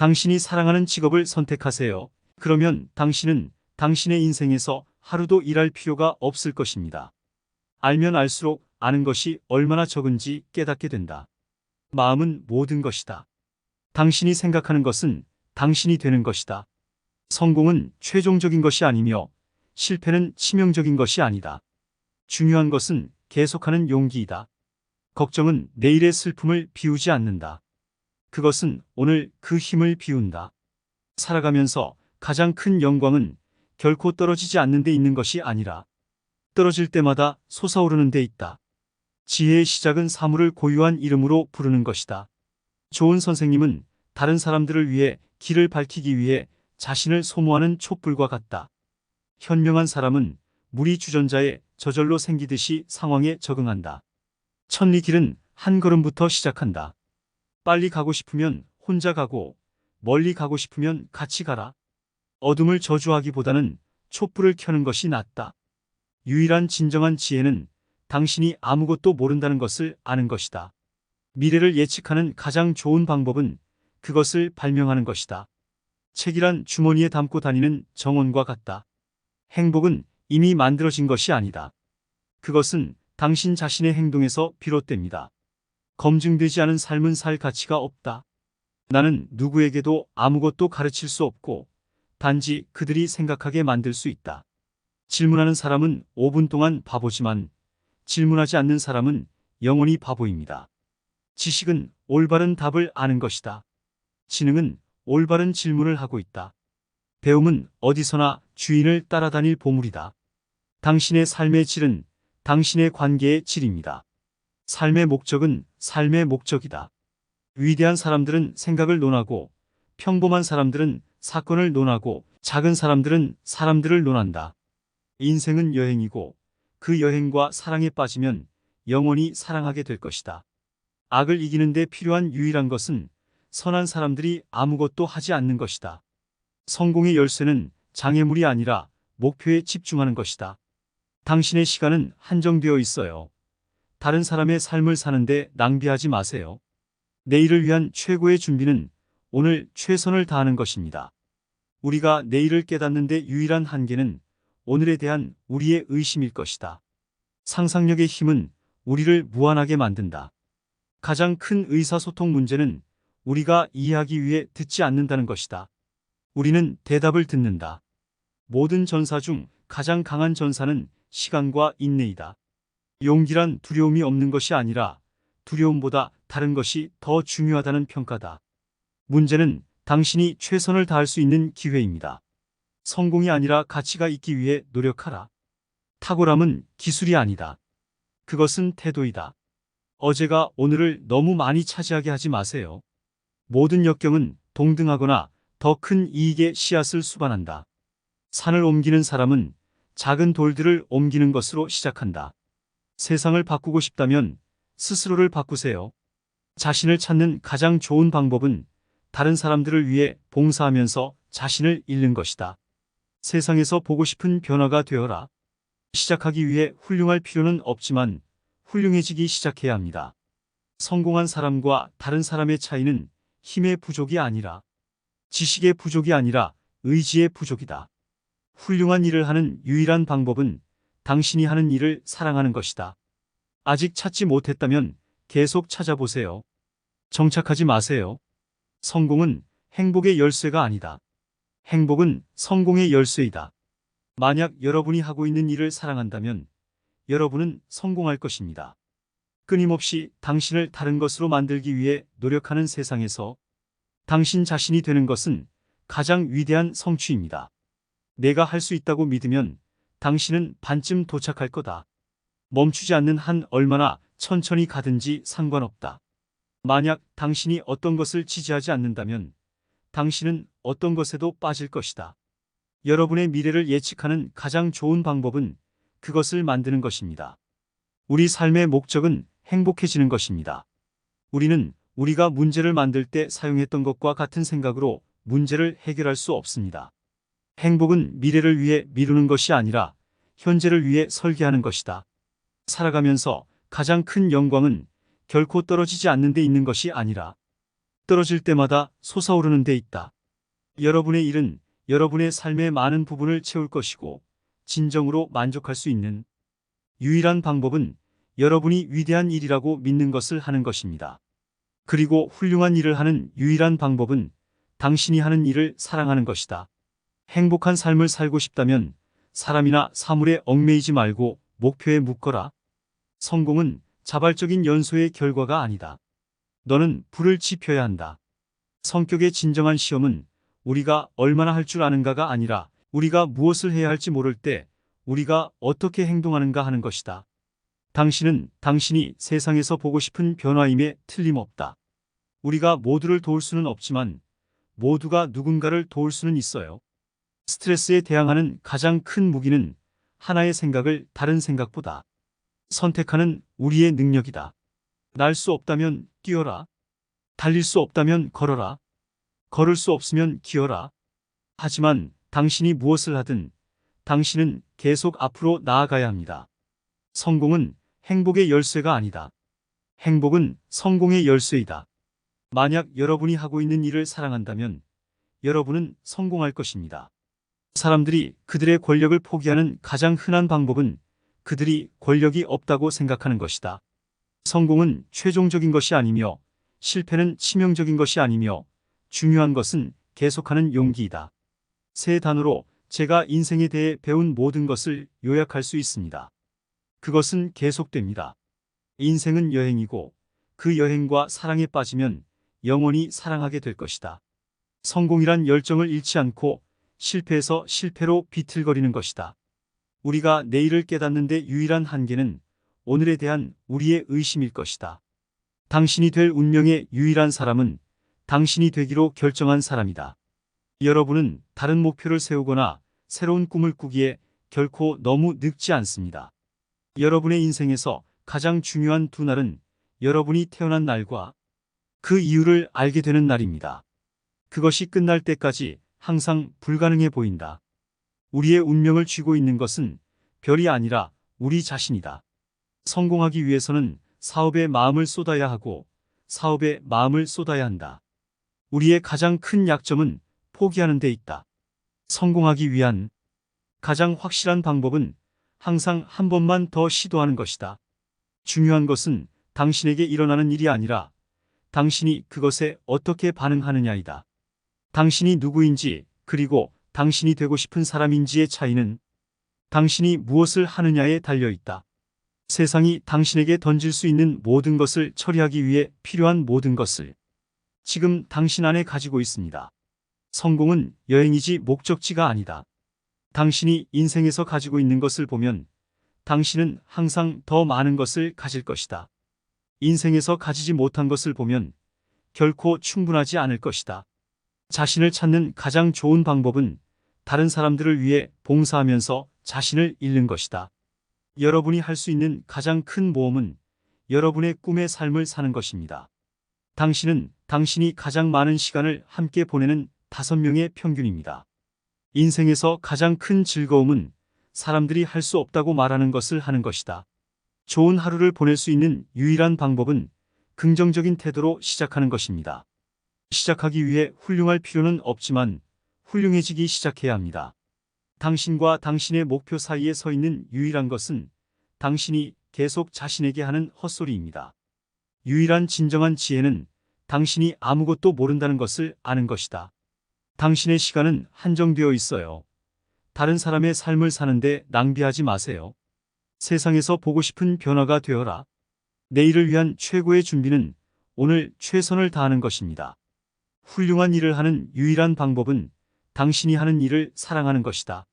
당신이 사랑하는 직업을 선택하세요. 그러면 당신은 당신의 인생에서 하루도 일할 필요가 없을 것입니다. 알면 알수록 아는 것이 얼마나 적은지 깨닫게 된다. 마음은 모든 것이다. 당신이 생각하는 것은 당신이 되는 것이다. 성공은 최종적인 것이 아니며 실패는 치명적인 것이 아니다. 중요한 것은 계속하는 용기이다. 걱정은 내일의 슬픔을 비우지 않는다. 그것은 오늘 그 힘을 비운다. 살아가면서 가장 큰 영광은 결코 떨어지지 않는 데 있는 것이 아니라 떨어질 때마다 솟아오르는 데 있다. 지혜의 시작은 사물을 고유한 이름으로 부르는 것이다. 좋은 선생님은 다른 사람들을 위해 길을 밝히기 위해 자신을 소모하는 촛불과 같다. 현명한 사람은 물이 주전자에 저절로 생기듯이 상황에 적응한다. 천리길은 한 걸음부터 시작한다. 빨리 가고 싶으면 혼자 가고 멀리 가고 싶으면 같이 가라. 어둠을 저주하기보다는 촛불을 켜는 것이 낫다. 유일한 진정한 지혜는 당신이 아무것도 모른다는 것을 아는 것이다. 미래를 예측하는 가장 좋은 방법은 그것을 발명하는 것이다. 책이란 주머니에 담고 다니는 정원과 같다. 행복은 이미 만들어진 것이 아니다. 그것은 당신 자신의 행동에서 비롯됩니다. 검증되지 않은 삶은 살 가치가 없다. 나는 누구에게도 아무것도 가르칠 수 없고 단지 그들이 생각하게 만들 수 있다. 질문하는 사람은 5분 동안 바보지만 질문하지 않는 사람은 영원히 바보입니다. 지식은 올바른 답을 아는 것이다. 지능은 올바른 질문을 하고 있다. 배움은 어디서나 주인을 따라다닐 보물이다. 당신의 삶의 질은 당신의 관계의 질입니다. 삶의 목적은 삶의 목적이다. 위대한 사람들은 생각을 논하고 평범한 사람들은 사건을 논하고 작은 사람들은 사람들을 논한다. 인생은 여행이고 그 여행과 사랑에 빠지면 영원히 사랑하게 될 것이다. 악을 이기는 데 필요한 유일한 것은 선한 사람들이 아무것도 하지 않는 것이다. 성공의 열쇠는 장애물이 아니라 목표에 집중하는 것이다. 당신의 시간은 한정되어 있어요. 다른 사람의 삶을 사는데 낭비하지 마세요. 내일을 위한 최고의 준비는 오늘 최선을 다하는 것입니다. 우리가 내일을 깨닫는 데 유일한 한계는 오늘에 대한 우리의 의심일 것이다. 상상력의 힘은 우리를 무한하게 만든다. 가장 큰 의사소통 문제는 우리가 이해하기 위해 듣지 않는다는 것이다. 우리는 대답을 듣는다. 모든 전사 중 가장 강한 전사는 시간과 인내이다. 용기란 두려움이 없는 것이 아니라 두려움보다 다른 것이 더 중요하다는 평가다. 문제는 당신이 최선을 다할 수 있는 기회입니다. 성공이 아니라 가치가 있기 위해 노력하라. 탁월함은 기술이 아니다. 그것은 태도이다. 어제가 오늘을 너무 많이 차지하게 하지 마세요. 모든 역경은 동등하거나 더 큰 이익의 씨앗을 수반한다. 산을 옮기는 사람은 작은 돌들을 옮기는 것으로 시작한다. 세상을 바꾸고 싶다면 스스로를 바꾸세요. 자신을 찾는 가장 좋은 방법은 다른 사람들을 위해 봉사하면서 자신을 잃는 것이다. 세상에서 보고 싶은 변화가 되어라. 시작하기 위해 훌륭할 필요는 없지만 훌륭해지기 시작해야 합니다. 성공한 사람과 다른 사람의 차이는 힘의 부족이 아니라 지식의 부족이 아니라 의지의 부족이다. 훌륭한 일을 하는 유일한 방법은 당신이 하는 일을 사랑하는 것이다. 아직 찾지 못했다면 계속 찾아보세요. 정착하지 마세요. 성공은 행복의 열쇠가 아니다. 행복은 성공의 열쇠이다. 만약 여러분이 하고 있는 일을 사랑한다면 여러분은 성공할 것입니다. 끊임없이 당신을 다른 것으로 만들기 위해 노력하는 세상에서 당신 자신이 되는 것은 가장 위대한 성취입니다. 내가 할 수 있다고 믿으면 당신은 반쯤 도착할 거다. 멈추지 않는 한 얼마나 천천히 가든지 상관없다. 만약 당신이 어떤 것을 지지하지 않는다면 당신은 어떤 것에도 빠질 것이다. 여러분의 미래를 예측하는 가장 좋은 방법은 그것을 만드는 것입니다. 우리 삶의 목적은 행복해지는 것입니다. 우리는 우리가 문제를 만들 때 사용했던 것과 같은 생각으로 문제를 해결할 수 없습니다. 행복은 미래를 위해 미루는 것이 아니라 현재를 위해 설계하는 것이다. 살아가면서 가장 큰 영광은 결코 떨어지지 않는 데 있는 것이 아니라 떨어질 때마다 솟아오르는 데 있다. 여러분의 일은 여러분의 삶의 많은 부분을 채울 것이고 진정으로 만족할 수 있는 유일한 방법은 여러분이 위대한 일이라고 믿는 것을 하는 것입니다. 그리고 훌륭한 일을 하는 유일한 방법은 당신이 하는 일을 사랑하는 것이다. 행복한 삶을 살고 싶다면 사람이나 사물에 얽매이지 말고 목표에 묶어라. 성공은 자발적인 연소의 결과가 아니다. 너는 불을 지펴야 한다. 성격의 진정한 시험은 우리가 얼마나 할 줄 아는가가 아니라 우리가 무엇을 해야 할지 모를 때 우리가 어떻게 행동하는가 하는 것이다. 당신은 당신이 세상에서 보고 싶은 변화임에 틀림없다. 우리가 모두를 도울 수는 없지만 모두가 누군가를 도울 수는 있어요. 스트레스에 대항하는 가장 큰 무기는 하나의 생각을 다른 생각보다 선택하는 우리의 능력이다. 날 수 없다면 뛰어라. 달릴 수 없다면 걸어라. 걸을 수 없으면 기어라. 하지만 당신이 무엇을 하든 당신은 계속 앞으로 나아가야 합니다. 성공은 행복의 열쇠가 아니다. 행복은 성공의 열쇠이다. 만약 여러분이 하고 있는 일을 사랑한다면 여러분은 성공할 것입니다. 사람들이 그들의 권력을 포기하는 가장 흔한 방법은 그들이 권력이 없다고 생각하는 것이다. 성공은 최종적인 것이 아니며 실패는 치명적인 것이 아니며 중요한 것은 계속하는 용기이다. 세 단어로 제가 인생에 대해 배운 모든 것을 요약할 수 있습니다. 그것은 계속됩니다. 인생은 여행이고 그 여행과 사랑에 빠지면 영원히 사랑하게 될 것이다. 성공이란 열정을 잃지 않고 실패에서 실패로 비틀거리는 것이다. 우리가 내일을 깨닫는 데 유일한 한계는 오늘에 대한 우리의 의심일 것이다. 당신이 될 운명의 유일한 사람은 당신이 되기로 결정한 사람이다. 여러분은 다른 목표를 세우거나 새로운 꿈을 꾸기에 결코 너무 늙지 않습니다. 여러분의 인생에서 가장 중요한 두 날은 여러분이 태어난 날과 그 이유를 알게 되는 날입니다. 그것이 끝날 때까지 항상 불가능해 보인다. 우리의 운명을 쥐고 있는 것은 별이 아니라 우리 자신이다. 성공하기 위해서는 사업에 마음을 쏟아야 하고 사업에 마음을 쏟아야 한다. 우리의 가장 큰 약점은 포기하는 데 있다. 성공하기 위한 가장 확실한 방법은 항상 한 번만 더 시도하는 것이다. 중요한 것은 당신에게 일어나는 일이 아니라 당신이 그것에 어떻게 반응하느냐이다. 당신이 누구인지 그리고 당신이 되고 싶은 사람인지의 차이는 당신이 무엇을 하느냐에 달려 있다. 세상이 당신에게 던질 수 있는 모든 것을 처리하기 위해 필요한 모든 것을 지금 당신 안에 가지고 있습니다. 성공은 여행이지 목적지가 아니다. 당신이 인생에서 가지고 있는 것을 보면 당신은 항상 더 많은 것을 가질 것이다. 인생에서 가지지 못한 것을 보면 결코 충분하지 않을 것이다. 자신을 찾는 가장 좋은 방법은 다른 사람들을 위해 봉사하면서 자신을 잃는 것이다. 여러분이 할 수 있는 가장 큰 모험은 여러분의 꿈의 삶을 사는 것입니다. 당신은 당신이 가장 많은 시간을 함께 보내는 5명의 평균입니다. 인생에서 가장 큰 즐거움은 사람들이 할 수 없다고 말하는 것을 하는 것이다. 좋은 하루를 보낼 수 있는 유일한 방법은 긍정적인 태도로 시작하는 것입니다. 시작하기 위해 훌륭할 필요는 없지만 훌륭해지기 시작해야 합니다. 당신과 당신의 목표 사이에 서 있는 유일한 것은 당신이 계속 자신에게 하는 헛소리입니다. 유일한 진정한 지혜는 당신이 아무것도 모른다는 것을 아는 것이다. 당신의 시간은 한정되어 있어요. 다른 사람의 삶을 사는데 낭비하지 마세요. 세상에서 보고 싶은 변화가 되어라. 내일을 위한 최고의 준비는 오늘 최선을 다하는 것입니다. 훌륭한 일을 하는 유일한 방법은 당신이 하는 일을 사랑하는 것이다.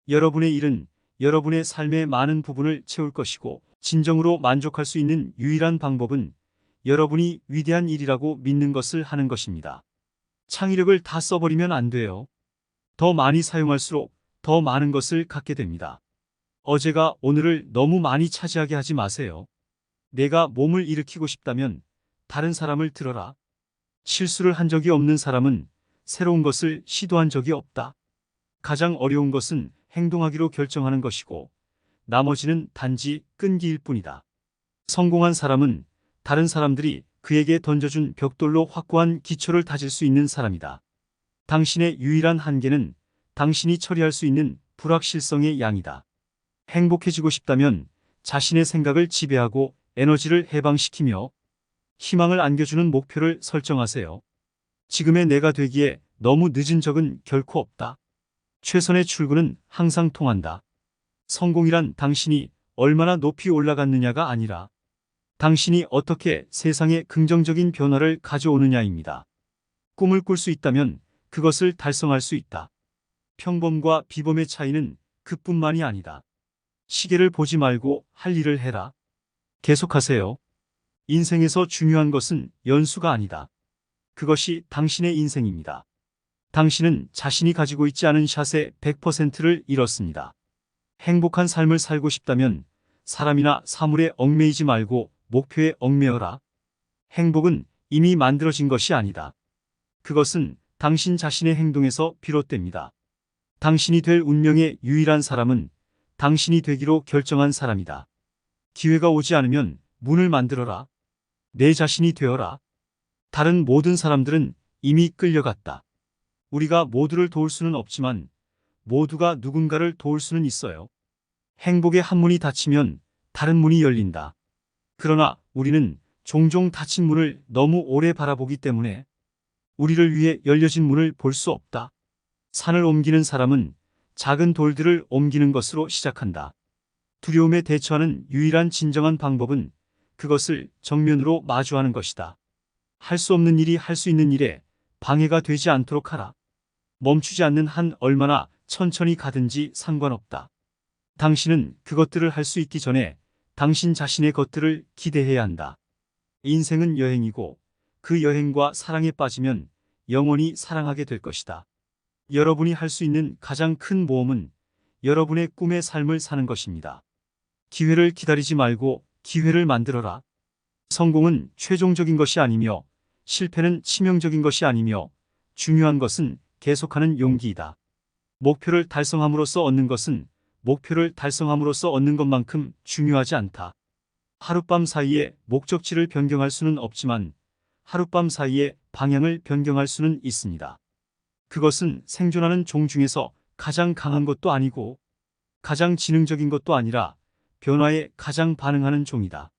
여러분의 일은 여러분의 삶의 많은 부분을 채울 것이고 진정으로 만족할 수 있는 유일한 방법은 여러분이 위대한 일이라고 믿는 것을 하는 것입니다. 창의력을 다 써버리면 안 돼요. 더 많이 사용할수록 더 많은 것을 갖게 됩니다. 어제가 오늘을 너무 많이 차지하게 하지 마세요. 내가 몸을 일으키고 싶다면 다른 사람을 들어라. 실수를 한 적이 없는 사람은 새로운 것을 시도한 적이 없다. 가장 어려운 것은 행동하기로 결정하는 것이고 나머지는 단지 끈기일 뿐이다. 성공한 사람은 다른 사람들이 그에게 던져준 벽돌로 확고한 기초를 다질 수 있는 사람이다. 당신의 유일한 한계는 당신이 처리할 수 있는 불확실성의 양이다. 행복해지고 싶다면 자신의 생각을 지배하고 에너지를 해방시키며 희망을 안겨주는 목표를 설정하세요. 지금의 내가 되기에 너무 늦은 적은 결코 없다. 최선의 출구는 항상 통한다. 성공이란 당신이 얼마나 높이 올라갔느냐가 아니라 당신이 어떻게 세상에 긍정적인 변화를 가져오느냐입니다. 꿈을 꿀 수 있다면 그것을 달성할 수 있다. 평범과 비범의 차이는 그뿐만이 아니다. 시계를 보지 말고 할 일을 해라. 계속하세요. 인생에서 중요한 것은 연수가 아니다. 그것이 당신의 인생입니다. 당신은 자신이 가지고 있지 않은 샷의 100%를 잃었습니다. 행복한 삶을 살고 싶다면 사람이나 사물에 얽매이지 말고 목표에 얽매여라. 행복은 이미 만들어진 것이 아니다. 그것은 당신 자신의 행동에서 비롯됩니다. 당신이 될 운명의 유일한 사람은 당신이 되기로 결정한 사람이다. 기회가 오지 않으면 문을 만들어라. 내 자신이 되어라. 다른 모든 사람들은 이미 끌려갔다. 우리가 모두를 도울 수는 없지만 모두가 누군가를 도울 수는 있어요. 행복의 한 문이 닫히면 다른 문이 열린다. 그러나 우리는 종종 닫힌 문을 너무 오래 바라보기 때문에 우리를 위해 열려진 문을 볼 수 없다. 산을 옮기는 사람은 작은 돌들을 옮기는 것으로 시작한다. 두려움에 대처하는 유일한 진정한 방법은 그것을 정면으로 마주하는 것이다. 할 수 없는 일이 할 수 있는 일에 방해가 되지 않도록 하라. 멈추지 않는 한 얼마나 천천히 가든지 상관없다. 당신은 그것들을 할 수 있기 전에 당신 자신의 것들을 기대해야 한다. 인생은 여행이고 그 여행과 사랑에 빠지면 영원히 사랑하게 될 것이다. 여러분이 할 수 있는 가장 큰 모험은 여러분의 꿈의 삶을 사는 것입니다. 기회를 기다리지 말고 기회를 만들어라. 성공은 최종적인 것이 아니며 실패는 치명적인 것이 아니며 중요한 것은 계속하는 용기이다. 목표를 달성함으로써 얻는 것은 목표를 달성함으로써 얻는 것만큼 중요하지 않다. 하룻밤 사이에 목적지를 변경할 수는 없지만 하룻밤 사이에 방향을 변경할 수는 있습니다. 그것은 생존하는 종 중에서 가장 강한 것도 아니고 가장 지능적인 것도 아니라 변화에 가장 반응하는 종이다.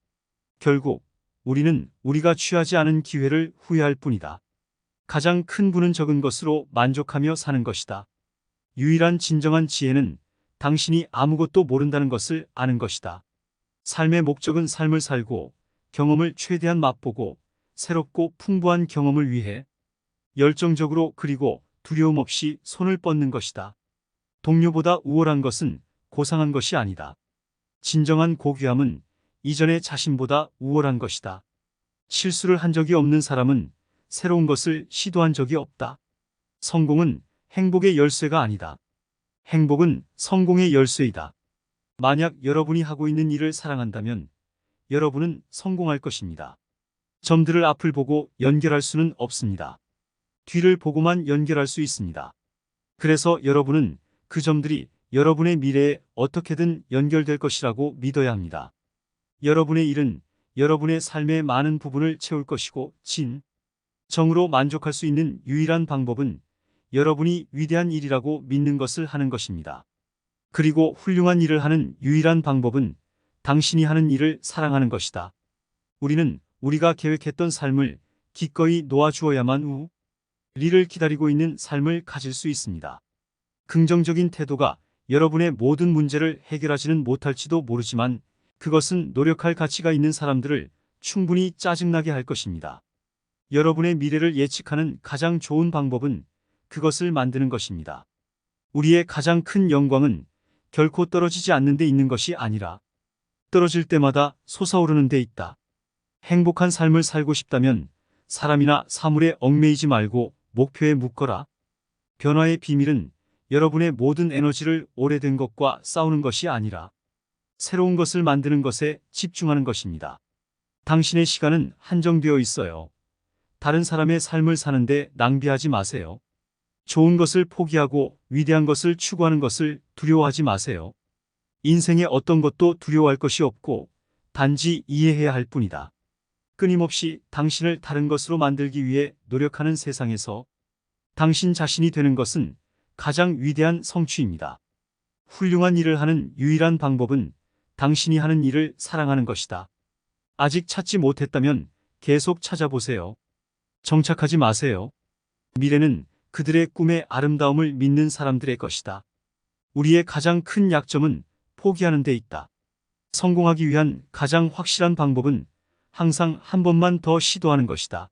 결국 우리는 우리가 취하지 않은 기회를 후회할 뿐이다. 가장 큰 부는 적은 것으로 만족하며 사는 것이다. 유일한 진정한 지혜는 당신이 아무것도 모른다는 것을 아는 것이다. 삶의 목적은 삶을 살고 경험을 최대한 맛보고 새롭고 풍부한 경험을 위해 열정적으로 그리고 두려움 없이 손을 뻗는 것이다. 동료보다 우월한 것은 고상한 것이 아니다. 진정한 고귀함은 이전의 자신보다 우월한 것이다. 실수를 한 적이 없는 사람은 새로운 것을 시도한 적이 없다. 성공은 행복의 열쇠가 아니다. 행복은 성공의 열쇠이다. 만약 여러분이 하고 있는 일을 사랑한다면 여러분은 성공할 것입니다. 점들을 앞을 보고 연결할 수는 없습니다. 뒤를 보고만 연결할 수 있습니다. 그래서 여러분은 그 점들이 여러분의 미래에 어떻게든 연결될 것이라고 믿어야 합니다. 여러분의 일은 여러분의 삶의 많은 부분을 채울 것이고 정으로 만족할 수 있는 유일한 방법은 여러분이 위대한 일이라고 믿는 것을 하는 것입니다. 그리고 훌륭한 일을 하는 유일한 방법은 당신이 하는 일을 사랑하는 것이다. 우리는 우리가 계획했던 삶을 기꺼이 놓아주어야만 우리를 기다리고 있는 삶을 가질 수 있습니다. 긍정적인 태도가 여러분의 모든 문제를 해결하지는 못할지도 모르지만 그것은 노력할 가치가 있는 사람들을 충분히 짜증나게 할 것입니다. 여러분의 미래를 예측하는 가장 좋은 방법은 그것을 만드는 것입니다. 우리의 가장 큰 영광은 결코 떨어지지 않는 데 있는 것이 아니라 떨어질 때마다 솟아오르는 데 있다. 행복한 삶을 살고 싶다면 사람이나 사물에 얽매이지 말고 목표에 묶어라. 변화의 비밀은 여러분의 모든 에너지를 오래된 것과 싸우는 것이 아니라 새로운 것을 만드는 것에 집중하는 것입니다. 당신의 시간은 한정되어 있어요. 다른 사람의 삶을 사는데 낭비하지 마세요. 좋은 것을 포기하고 위대한 것을 추구하는 것을 두려워하지 마세요. 인생의 어떤 것도 두려워할 것이 없고 단지 이해해야 할 뿐이다. 끊임없이 당신을 다른 것으로 만들기 위해 노력하는 세상에서 당신 자신이 되는 것은 가장 위대한 성취입니다. 훌륭한 일을 하는 유일한 방법은 당신이 하는 일을 사랑하는 것이다. 아직 찾지 못했다면 계속 찾아보세요. 정착하지 마세요. 미래는 그들의 꿈의 아름다움을 믿는 사람들의 것이다. 우리의 가장 큰 약점은 포기하는 데 있다. 성공하기 위한 가장 확실한 방법은 항상 한 번만 더 시도하는 것이다.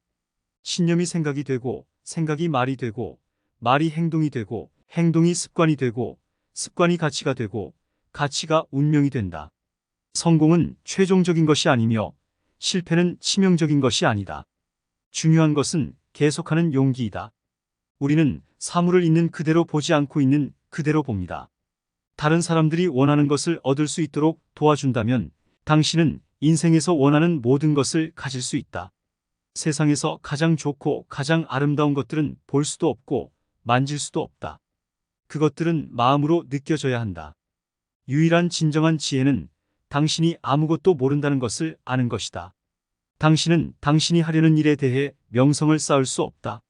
신념이 생각이 되고, 생각이 말이 되고, 말이 행동이 되고, 행동이 습관이 되고, 습관이 가치가 되고, 가치가 운명이 된다. 성공은 최종적인 것이 아니며 실패는 치명적인 것이 아니다. 중요한 것은 계속하는 용기이다. 우리는 사물을 있는 그대로 보지 않고 있는 그대로 봅니다. 다른 사람들이 원하는 것을 얻을 수 있도록 도와준다면 당신은 인생에서 원하는 모든 것을 가질 수 있다. 세상에서 가장 좋고 가장 아름다운 것들은 볼 수도 없고 만질 수도 없다. 그것들은 마음으로 느껴져야 한다. 유일한 진정한 지혜는 당신이 아무것도 모른다는 것을 아는 것이다. 당신은 당신이 하려는 일에 대해 명성을 쌓을 수 없다.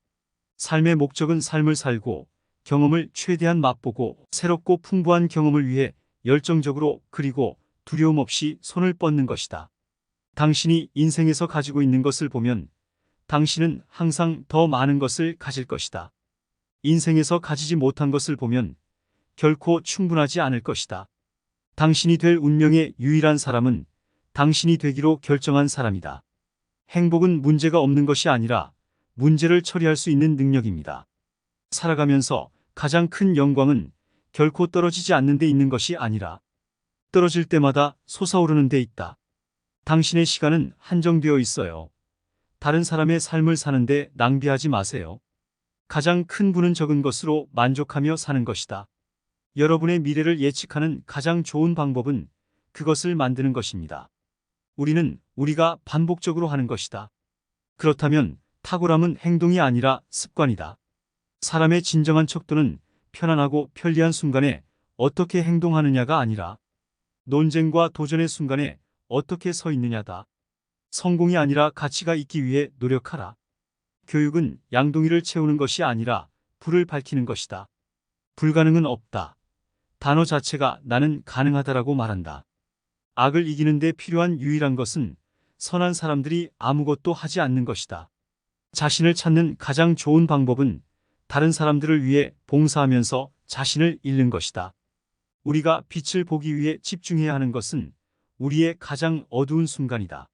삶의 목적은 삶을 살고 경험을 최대한 맛보고 새롭고 풍부한 경험을 위해 열정적으로 그리고 두려움 없이 손을 뻗는 것이다. 당신이 인생에서 가지고 있는 것을 보면 당신은 항상 더 많은 것을 가질 것이다. 인생에서 가지지 못한 것을 보면 결코 충분하지 않을 것이다. 당신이 될 운명의 유일한 사람은 당신이 되기로 결정한 사람이다. 행복은 문제가 없는 것이 아니라 문제를 처리할 수 있는 능력입니다. 살아가면서 가장 큰 영광은 결코 떨어지지 않는 데 있는 것이 아니라 떨어질 때마다 솟아오르는 데 있다. 당신의 시간은 한정되어 있어요. 다른 사람의 삶을 사는데 낭비하지 마세요. 가장 큰 부는 적은 것으로 만족하며 사는 것이다. 여러분의 미래를 예측하는 가장 좋은 방법은 그것을 만드는 것입니다. 우리가 반복적으로 하는 것이다. 그렇다면 탁월함은 행동이 아니라 습관이다. 사람의 진정한 척도는 편안하고 편리한 순간에 어떻게 행동하느냐가 아니라 논쟁과 도전의 순간에 어떻게 서 있느냐다. 성공이 아니라 가치가 있기 위해 노력하라. 교육은 양동이를 채우는 것이 아니라 불을 밝히는 것이다. 불가능은 없다. 단어 자체가 나는 가능하다라고 말한다. 악을 이기는 데 필요한 유일한 것은 선한 사람들이 아무것도 하지 않는 것이다. 자신을 찾는 가장 좋은 방법은 다른 사람들을 위해 봉사하면서 자신을 잃는 것이다. 우리가 빛을 보기 위해 집중해야 하는 것은 우리의 가장 어두운 순간이다.